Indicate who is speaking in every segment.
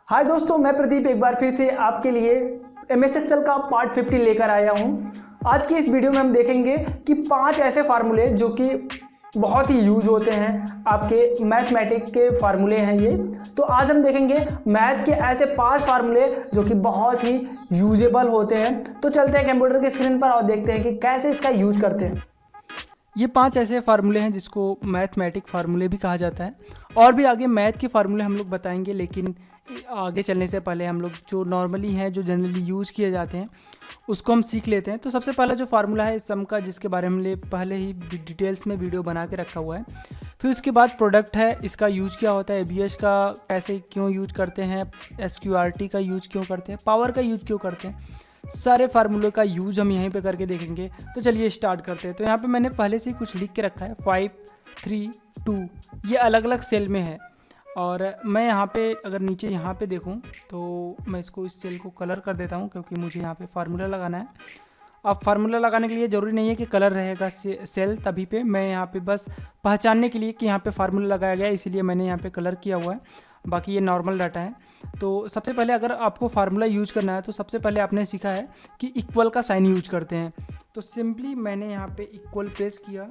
Speaker 1: हाय दोस्तों, मैं प्रदीप एक बार फिर से आपके लिए MS एक्सेल का पार्ट 50 लेकर आया हूं। आज की इस वीडियो में हम देखेंगे कि 5 ऐसे फार्मूले जो कि बहुत ही यूज होते हैं, आपके मैथमेटिक्स के फार्मूले हैं ये। तो आज हम देखेंगे मैथ के ऐसे 5 फार्मूले जो कि बहुत ही यूजेबल होते हैं। तो चलते हैं कंप्यूटर के स्क्रीन पर और देखते हैं कि कैसे इसका यूज करते हैं। ये 5 ऐसे फार्मूले हैं जिसको मैथमेटिक फार्मूले भी कहा जाता है, और भी आगे मैथ के फार्मूले हम लोग बताएंगे। लेकिन आगे चलने से पहले हम लोग जो नॉर्मली हैं, जो जनरली यूज़ किए जाते हैं, उसको हम सीख लेते हैं। तो सबसे पहला जो फार्मूला है सम का, जिसके बारे में हमने पहले ही डिटेल्स में वीडियो बना के रखा हुआ है। फिर उसके बाद प्रोडक्ट है, इसका यूज क्या होता है, ABS का कैसे क्यों यूज करते हैं, SQRT का यूज क्यों करते हैं, पावर का यूज क्यों करते हैं, सारे फार्मूले का यूज़ हम यहीं पे करके देखेंगे। तो चलिए स्टार्ट करते हैं। तो यहाँ पे मैंने पहले से ही कुछ लिख के रखा है, 5, 3, 2, ये अलग अलग सेल में है। और मैं यहाँ पे अगर नीचे यहाँ पे देखूँ तो मैं इसको इस सेल को कलर कर देता हूँ, क्योंकि मुझे यहाँ पे फार्मूला लगाना है। अब फार्मूला लगाने के लिए ज़रूरी नहीं है कि कलर रहेगा सेल तभी पे, मैं यहाँ पे बस पहचानने के लिए कि यहाँ पे फार्मूला लगाया गया है, इसीलिए मैंने यहाँ पे कलर किया हुआ है। बाकी ये नॉर्मल डाटा है। तो सबसे पहले अगर आपको फार्मूला यूज करना है तो सबसे पहले आपने सीखा है कि इक्वल का साइन यूज करते हैं। तो सिंपली मैंने यहाँ पे इक्वल प्रेस किया,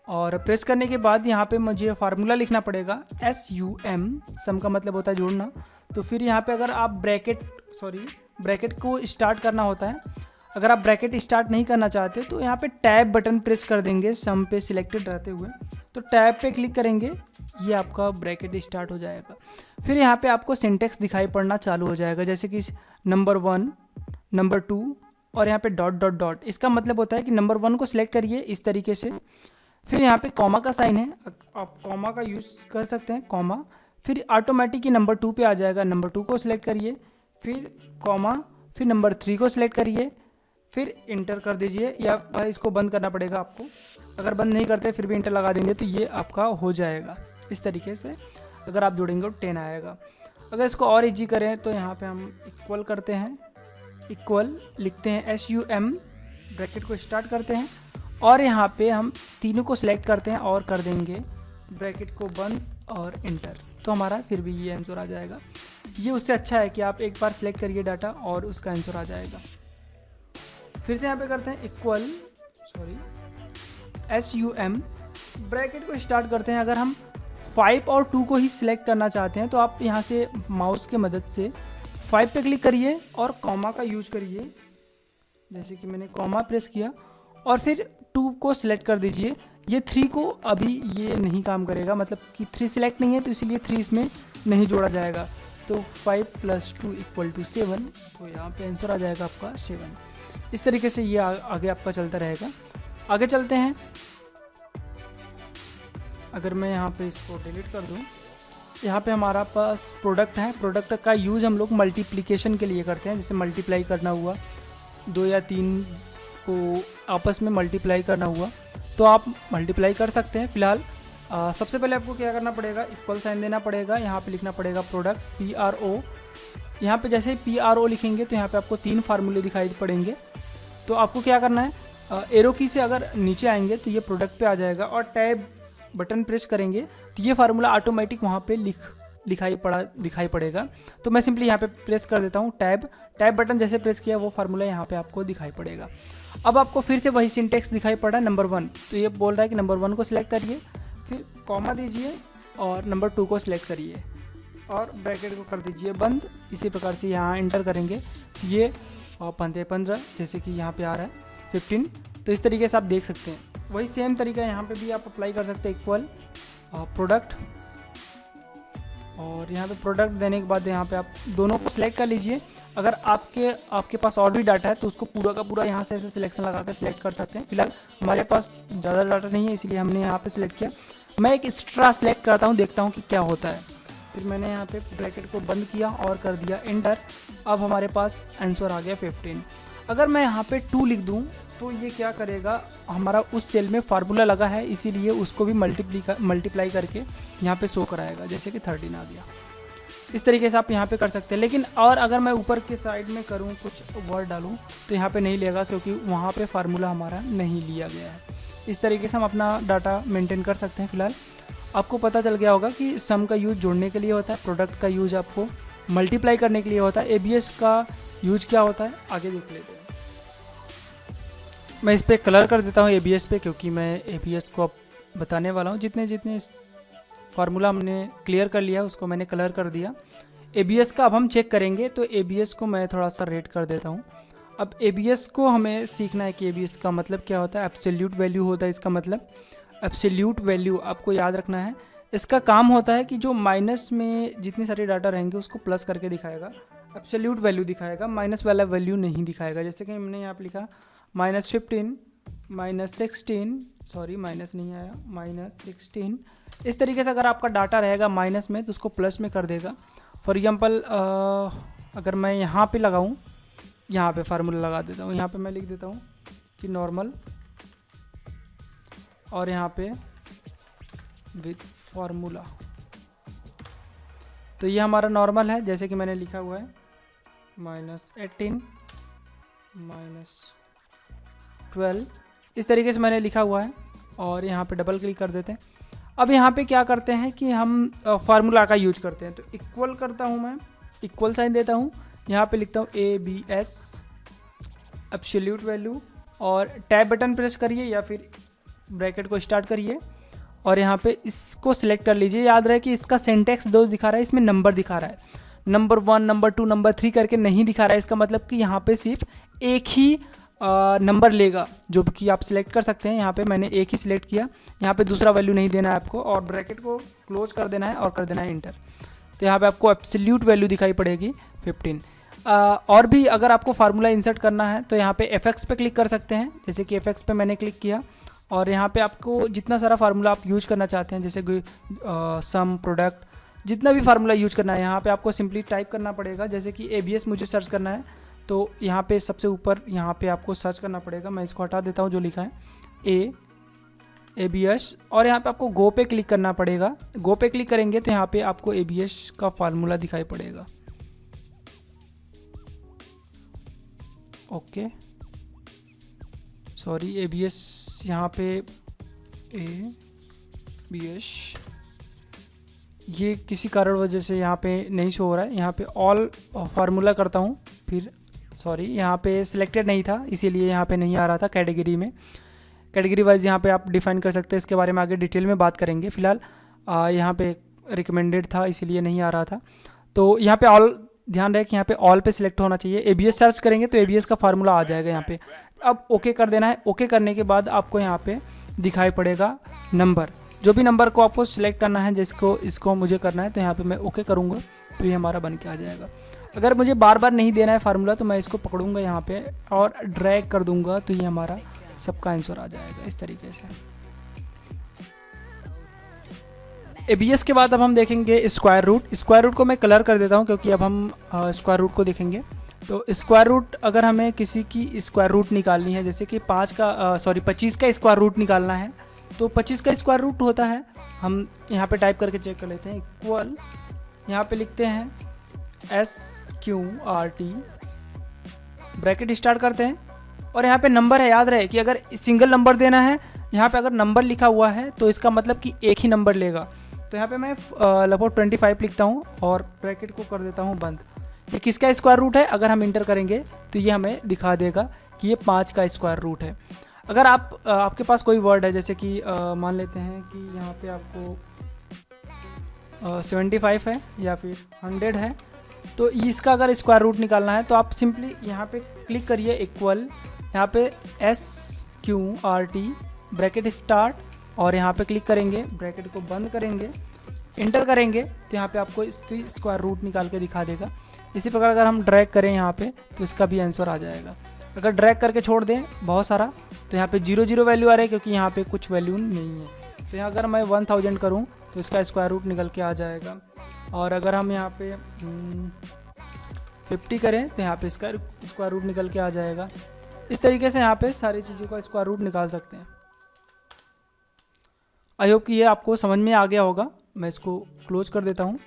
Speaker 1: और प्रेस करने के बाद यहाँ पे मुझे फार्मूला लिखना पड़ेगा SUM, सम का मतलब होता है जोड़ना। तो फिर यहाँ पे अगर आप ब्रैकेट को स्टार्ट करना होता है। अगर आप ब्रैकेट स्टार्ट नहीं करना चाहते तो यहाँ पे टैब बटन प्रेस कर देंगे सम पे सिलेक्टेड रहते हुए। तो टैब पे क्लिक करेंगे, ये आपका ब्रैकेट स्टार्ट हो जाएगा। फिर यहाँ पे आपको सिंटेक्स दिखाई पड़ना चालू हो जाएगा, जैसे कि नंबर 1, नंबर 2 और यहाँ पे डॉट डॉट डॉट। इसका मतलब होता है कि नंबर 1 को सिलेक्ट करिए इस तरीके से। फिर यहाँ पे कॉमा का साइन है, आप कॉमा का यूज़ कर सकते हैं, कॉमा। फिर ऑटोमेटिक ही नंबर 2 पे आ जाएगा, नंबर 2 को सिलेक्ट करिए, फिर कॉमा, फिर नंबर 3 को सिलेक्ट करिए, फिर इंटर कर दीजिए, या इसको बंद करना पड़ेगा आपको। अगर बंद नहीं करते फिर भी इंटर लगा देंगे तो ये आपका हो जाएगा। इस तरीके से अगर आप जोड़ेंगे तो 10 आएगा। अगर इसको और इजी करें तो यहाँ पे हम इक्वल करते हैं, इक्वल लिखते हैं SUM, ब्रैकेट को स्टार्ट करते हैं, और यहाँ पे हम तीनों को सिलेक्ट करते हैं और कर देंगे ब्रैकेट को बंद और इंटर। तो हमारा फिर भी ये आंसर आ जाएगा। ये उससे अच्छा है कि आप एक बार सिलेक्ट करिए डाटा और उसका आंसर आ जाएगा। फिर से यहाँ पे करते हैं इक्वल SUM, ब्रैकेट को स्टार्ट करते हैं। अगर हम 5 और 2 को ही सिलेक्ट करना चाहते हैं तो आप यहाँ से माउस के मदद से 5 पे क्लिक करिए और कॉमा का यूज करिए, जैसे कि मैंने कॉमा प्रेस किया, और फिर 2 को सिलेक्ट कर दीजिए। ये 3 को अभी ये नहीं काम करेगा, मतलब कि 3 सिलेक्ट नहीं है, तो इसीलिए 3 इसमें नहीं जोड़ा जाएगा। तो 5 + 2 = 7, तो यहाँ पे आंसर आ जाएगा आपका 7। इस तरीके से ये आगे आपका चलता रहेगा। आगे चलते हैं। अगर मैं यहाँ पे इसको डिलीट कर दूँ, यहाँ पे हमारा पास प्रोडक्ट है। प्रोडक्ट का यूज़ हम लोग मल्टीप्लिकेशन के लिए करते हैं, जैसे मल्टीप्लाई करना हुआ, 2 या 3 को आपस में मल्टीप्लाई करना हुआ तो आप मल्टीप्लाई कर सकते हैं। फिलहाल सबसे पहले आपको क्या करना पड़ेगा, इक्वल साइन देना पड़ेगा। यहाँ पे लिखना पड़ेगा प्रोडक्ट PRO। यहाँ पे जैसे ही PRO लिखेंगे तो यहाँ पे आपको 3 फार्मूले दिखाई पड़ेंगे। तो आपको क्या करना है, एरो की से अगर नीचे आएंगे तो ये प्रोडक्ट पे आ जाएगा, और टैब बटन प्रेस करेंगे तो ये फार्मूला ऑटोमेटिक वहाँ पे दिखाई पड़ेगा। तो मैं सिंपली यहाँ पे प्रेस कर देता हूँ टैब बटन, जैसे प्रेस किया वो फार्मूला यहाँ पे आपको दिखाई पड़ेगा। अब आपको फिर से वही सिंटेक्स दिखाई पड़ा है, नंबर 1, तो ये बोल रहा है कि नंबर 1 को सिलेक्ट करिए, फिर कॉमा दीजिए और नंबर 2 को सिलेक्ट करिए और ब्रैकेट को कर दीजिए बंद। इसी प्रकार से यहाँ इंटर करेंगे, ये 15, जैसे कि यहाँ पे आ रहा है 15। तो इस तरीके से आप देख सकते हैं। वही सेम तरीका यहाँ पे भी आप अप्लाई कर सकते हैं, इक्वल प्रोडक्ट, और यहाँ पे प्रोडक्ट देने के बाद यहाँ पे आप दोनों को सिलेक्ट कर लीजिए। अगर आपके पास और भी डाटा है तो उसको पूरा का पूरा यहाँ से ऐसे सिलेक्शन लगा कर सिलेक्ट कर सकते हैं। फिलहाल हमारे पास ज़्यादा डाटा नहीं है, इसीलिए हमने यहाँ पे सिलेक्ट किया। मैं एक एक्स्ट्रा सिलेक्ट करता हूँ, देखता हूँ कि क्या होता है। फिर मैंने यहाँ पे ब्रैकेट को बंद किया और कर दिया इंटर। अब हमारे पास आंसर आ गया 15। अगर मैं यहाँ पे 2 लिख दूँ तो ये क्या करेगा, हमारा उस सेल में फार्मूला लगा है, इसीलिए उसको भी मल्टीप्लाई करके यहाँ पे शो कराएगा, जैसे कि 13 आ गया। इस तरीके से आप यहाँ पे कर सकते हैं। लेकिन और अगर मैं ऊपर के साइड में करूँ, कुछ वर्ड डालूँ, तो यहाँ पे नहीं लेगा, क्योंकि वहाँ पे फार्मूला हमारा नहीं लिया गया है। इस तरीके से हम अपना डाटा मेंटेन कर सकते हैं। फिलहाल
Speaker 2: आपको पता चल गया होगा कि सम का यूज जोड़ने के लिए होता है, प्रोडक्ट का यूज आपको मल्टीप्लाई करने के लिए होता है, एबीएस का यूज क्या होता है आगे देख लेते हैं। मैं इस पर कलर कर देता हूँ एबीएस पे, क्योंकि मैं एबीएस को अब बताने वाला हूँ। जितने जितने फार्मूला हमने क्लियर कर लिया उसको मैंने कलर कर दिया। एबीएस का अब हम चेक करेंगे, तो एबीएस को मैं थोड़ा सा रेट कर देता हूँ। अब एबीएस को हमें सीखना है कि एबीएस का मतलब क्या होता है। एब्सोल्यूट वैल्यू होता है इसका मतलब। एब्सोल्यूट वैल्यू आपको याद रखना है। इसका काम होता है कि जो माइनस में जितने सारे डाटा रहेंगे उसको प्लस करके दिखाएगा, एब्सोल्यूट वैल्यू दिखाएगा, माइनस वाला वैल्यू नहीं दिखाएगा। जैसे कि हमने यहाँ पर लिखा -15, -16, सॉरी माइनस नहीं आया, -16। इस तरीके से अगर आपका डाटा रहेगा माइनस में तो उसको प्लस में कर देगा। फॉर एग्जांपल अगर मैं यहाँ पे लगाऊँ, यहाँ पे फार्मूला लगा देता हूँ, यहाँ पे मैं लिख देता हूँ कि नॉर्मल, और यहाँ पे विथ फार्मूला। तो ये हमारा नॉर्मल है, जैसे कि मैंने लिखा हुआ है -18, -12, इस तरीके से मैंने लिखा हुआ है। और यहाँ पे डबल क्लिक कर देते हैं। अब यहाँ पे क्या करते हैं कि हम फार्मूला का यूज करते हैं। तो इक्वल करता हूँ मैं, इक्वल साइन देता हूँ, यहाँ पे लिखता हूँ ABS एब्सोल्यूट वैल्यू, और टैब बटन प्रेस करिए या फिर ब्रैकेट को स्टार्ट करिए और यहाँ पे इसको सिलेक्ट कर लीजिए। याद रहे कि इसका सिंटेक्स दो दिखा रहा है, इसमें नंबर दिखा रहा है, नंबर 1, नंबर 2, नंबर 3 करके नहीं दिखा रहा है। इसका मतलब कि यहाँ पे सिर्फ एक ही नंबर लेगा, जो कि आप सिलेक्ट कर सकते हैं। यहाँ पे मैंने एक ही सिलेक्ट किया, यहाँ पे दूसरा वैल्यू नहीं देना है आपको, और ब्रैकेट को क्लोज कर देना है और कर देना है इंटर। तो यहाँ पे आपको एब्सोल्यूट वैल्यू दिखाई पड़ेगी 15। और भी अगर आपको फार्मूला इंसर्ट करना है तो यहाँ पे एफएक्स पे क्लिक कर सकते हैं। जैसे कि एफएक्स पे मैंने क्लिक किया और यहाँ पे आपको जितना सारा फार्मूला आप यूज करना चाहते हैं, जैसे कि सम, प्रोडक्ट, जितना भी फार्मूला यूज करना है यहाँ पे आपको सिंपली टाइप करना पड़ेगा। जैसे कि एबीएस मुझे सर्च करना है, तो यहाँ पे सबसे ऊपर यहाँ पे आपको सर्च करना पड़ेगा। मैं इसको हटा देता हूँ, जो लिखा है एबीएस, और यहाँ पे आपको गो पे क्लिक करना पड़ेगा। गो पे क्लिक करेंगे तो यहाँ पे आपको एबीएस का फार्मूला दिखाई पड़ेगा। ओके, सॉरी, एबीएस यहाँ पे एबीएस ये किसी कारण वजह से यहाँ पे नहीं शो हो रहा है। यहाँ पे ऑल फार्मूला करता हूँ, फिर सॉरी यहाँ पे सिलेक्टेड नहीं था इसीलिए यहाँ पे नहीं आ रहा था कैटेगरी में। कैटेगरी वाइज यहाँ पे आप डिफाइन कर सकते हैं, इसके बारे में आगे डिटेल में बात करेंगे। फिलहाल यहाँ पे रिकमेंडेड था इसीलिए नहीं आ रहा था। तो यहाँ पे ऑल, ध्यान रहे कि यहाँ पे ऑल पे सिलेक्ट होना चाहिए। एबीएस सर्च करेंगे तो एबीएस का फार्मूला आ जाएगा यहाँ पे। अब ओके कर देना है। ओके करने के बाद आपको यहाँ पे दिखाई पड़ेगा नंबर, जो भी नंबर को आपको सिलेक्ट करना है, जिसको इसको मुझे करना है, तो यहाँ पे मैं ओके करूँगा तो ये हमारा बन के आ जाएगा। अगर मुझे बार बार नहीं देना है फार्मूला तो मैं इसको पकड़ूंगा यहाँ पे और ड्रैग कर दूंगा, तो ये हमारा सबका आंसर आ जाएगा इस तरीके से। एबीएस के बाद अब हम देखेंगे स्क्वायर रूट। स्क्वायर रूट को मैं कलर कर देता हूँ क्योंकि अब हम स्क्वायर रूट को देखेंगे। तो स्क्वायर रूट, अगर हमें किसी की स्क्वायर रूट निकालनी है, जैसे कि 25 का स्क्वायर रूट निकालना है, तो 25 का स्क्वायर रूट होता है, हम यहाँ पे टाइप करके चेक कर लेते हैं। इक्वल, यहाँ पे लिखते हैं SQRT, ब्रैकेट स्टार्ट करते हैं और यहाँ पे नंबर है। याद रहे कि अगर सिंगल नंबर देना है, यहाँ पे अगर नंबर लिखा हुआ है तो इसका मतलब कि एक ही नंबर लेगा। तो यहाँ पे मैं लगभग 25 लिखता हूँ और ब्रैकेट को कर देता हूँ बंद। ये किसका स्क्वायर रूट है, अगर हम इंटर करेंगे तो ये हमें दिखा देगा कि ये 5 का स्क्वायर रूट है। अगर आपके पास कोई वर्ड है, जैसे कि मान लेते हैं कि यहाँ पे आपको 75 है या फिर 100 है, तो इसका अगर स्क्वायर रूट निकालना है तो आप सिंपली यहाँ पे क्लिक करिए, इक्वल, यहाँ पे SQRT, ब्रैकेट स्टार्ट, और यहाँ पे क्लिक करेंगे, ब्रैकेट को बंद करेंगे, इंटर करेंगे, तो यहाँ पे आपको इसकी स्क्वायर रूट निकाल के दिखा देगा। इसी प्रकार अगर हम ड्रैग करें यहाँ पे तो इसका भी आंसर आ जाएगा। अगर ड्रैग करके छोड़ दें बहुत सारा तो यहाँ पे 0 वैल्यू आ रही है क्योंकि यहाँ पे कुछ वैल्यू नहीं है। तो यहाँ अगर मैं 1000 करूँ तो इसका स्क्वायर रूट निकल के आ जाएगा। और अगर हम यहाँ पे 50 करें तो यहाँ पे इसका स्क्वायर रूट निकल के आ जाएगा। इस तरीके से यहाँ पे सारी चीज़ों का स्क्वायर रूट निकाल सकते हैं। आई होप कि ये आपको समझ में आ गया होगा। मैं इसको क्लोज कर देता हूँ।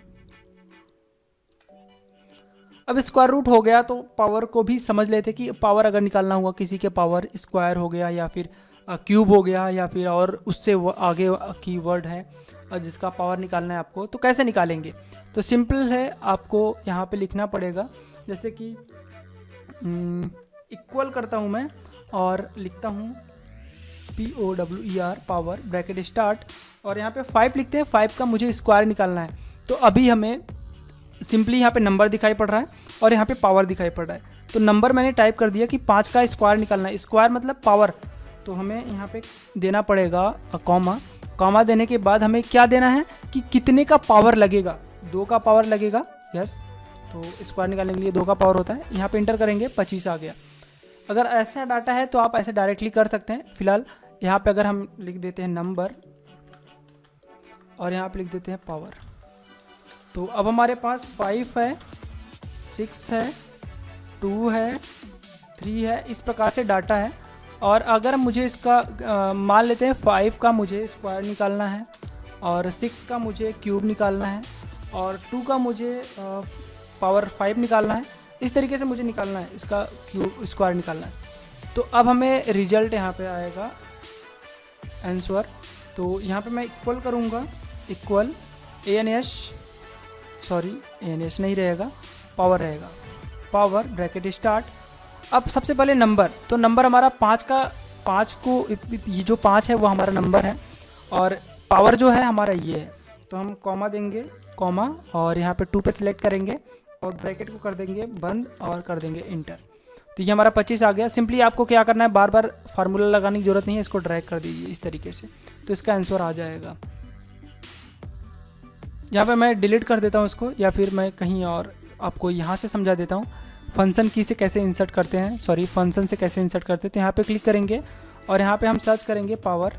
Speaker 2: अब स्क्वायर रूट हो गया तो पावर को भी समझ लेते कि पावर अगर निकालना हुआ, किसी के पावर स्क्वायर हो गया या फिर क्यूब हो गया या फिर और उससे वो आगे की वर्ड है जिसका पावर निकालना है आपको, तो कैसे निकालेंगे? तो सिंपल है, आपको यहाँ पे लिखना पड़ेगा। जैसे कि इक्वल करता हूँ मैं और लिखता हूँ POWER पावर ब्रैकेट स्टार्ट, और यहाँ पे 5 लिखते हैं। 5 का मुझे स्क्वायर निकालना है। तो अभी हमें सिंपली यहाँ पे नंबर दिखाई पड़ रहा है और यहाँ पे पावर दिखाई पड़ रहा है। तो नंबर मैंने टाइप कर दिया कि 5 का स्क्वायर निकालना है। स्क्वायर मतलब पावर, तो हमें यहाँ पे देना पड़ेगा कॉमा। कॉमा देने के बाद हमें क्या देना है कि कितने का पावर लगेगा। 2 का पावर लगेगा, यस। तो स्क्वायर निकालने के लिए 2 का पावर होता है। यहाँ पे इंटर करेंगे, 25 आ गया। अगर ऐसा डाटा है तो आप ऐसे डायरेक्टली कर सकते हैं। फिलहाल यहाँ पे अगर हम लिख देते हैं नंबर और यहाँ पे लिख देते हैं पावर, तो अब हमारे पास 5 है, 6 है, 2 है, 3 है, इस प्रकार से डाटा है। और अगर मुझे इसका मान लेते हैं 5 का मुझे स्क्वायर निकालना है और 6 का मुझे क्यूब निकालना है और 2 का मुझे पावर 5 निकालना है। इस तरीके से मुझे निकालना है, इसका क्यूब स्क्वायर निकालना है। तो अब हमें रिजल्ट यहाँ पे आएगा आंसर। तो यहाँ पे मैं इक्वल करूँगा, इक्वल ANS नहीं रहेगा, पावर रहेगा, पावर ब्रैकेट स्टार्ट। अब सबसे पहले नंबर, तो नंबर हमारा 5 को ये जो 5 है वो हमारा नंबर है और पावर जो है हमारा ये है। तो हम कॉमा देंगे, कॉमा, और यहाँ पे 2 पे सिलेक्ट करेंगे और ब्रैकेट को कर देंगे बंद और कर देंगे इंटर। तो ये हमारा 25 आ गया। सिंपली आपको क्या करना है, बार बार फार्मूला लगाने की ज़रूरत नहीं है, इसको ड्रैग कर दीजिए इस तरीके से, तो इसका आंसर आ जाएगा। यहाँ पे मैं डिलीट कर देता हूँ इसको, या फिर मैं कहीं और आपको यहाँ से समझा देता हूँ फंक्शन की से कैसे इंसर्ट करते हैं, फंक्शन से कैसे इंसर्ट करते हैं। तो यहाँ पे क्लिक करेंगे और यहाँ पे हम सर्च करेंगे पावर,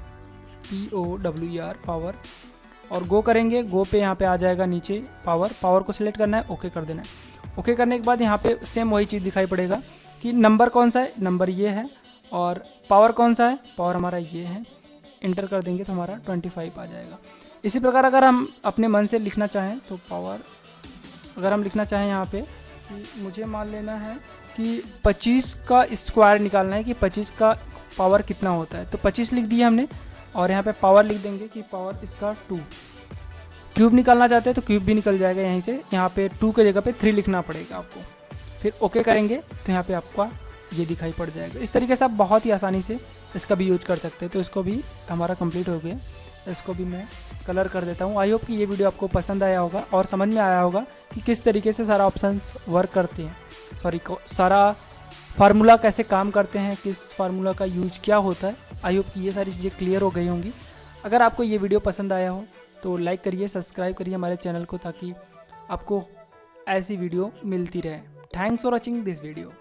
Speaker 2: POWER पावर, और गो करेंगे। गो पे यहाँ पे आ जाएगा नीचे पावर को सिलेक्ट करना है, ओके कर देना है। ओके करने के बाद यहाँ पे सेम वही चीज़ दिखाई पड़ेगा कि नंबर कौन सा है, नंबर ये है, और पावर कौन सा है, पावर हमारा ये है। इंटर कर देंगे तो हमारा 25 आ जाएगा। इसी प्रकार अगर हम अपने मन से लिखना चाहें तो पावर, अगर हम लिखना चाहें यहाँ पे कि मुझे मान लेना है कि 25 का स्क्वायर निकालना है कि 25 का पावर कितना होता है, तो 25 लिख दिया हमने और यहाँ पे पावर लिख देंगे कि पावर इसका 2। क्यूब निकालना चाहते हैं तो क्यूब भी निकल जाएगा यहीं से। यहाँ पे 2 के जगह पे 3 लिखना पड़ेगा आपको, फिर ओके करेंगे तो यहाँ पे आपका ये दिखाई पड़ जाएगा। इस तरीके से आप बहुत ही आसानी से इसका भी यूज कर सकते हैं। तो इसको भी हमारा कंप्लीट हो गया, इसको भी मैं कलर कर देता हूँ। आई होप कि ये वीडियो आपको पसंद आया होगा और समझ में आया होगा कि किस तरीके से सारा ऑप्शंस वर्क करते हैं, सारा फार्मूला कैसे काम करते हैं, किस फार्मूला का यूज क्या होता है। आई होप कि ये सारी चीज़ें क्लियर हो गई होंगी। अगर आपको ये वीडियो पसंद आया हो तो लाइक करिए, सब्सक्राइब करिए हमारे चैनल को, ताकि आपको ऐसी वीडियो मिलती रहे। Thanks for watching this video.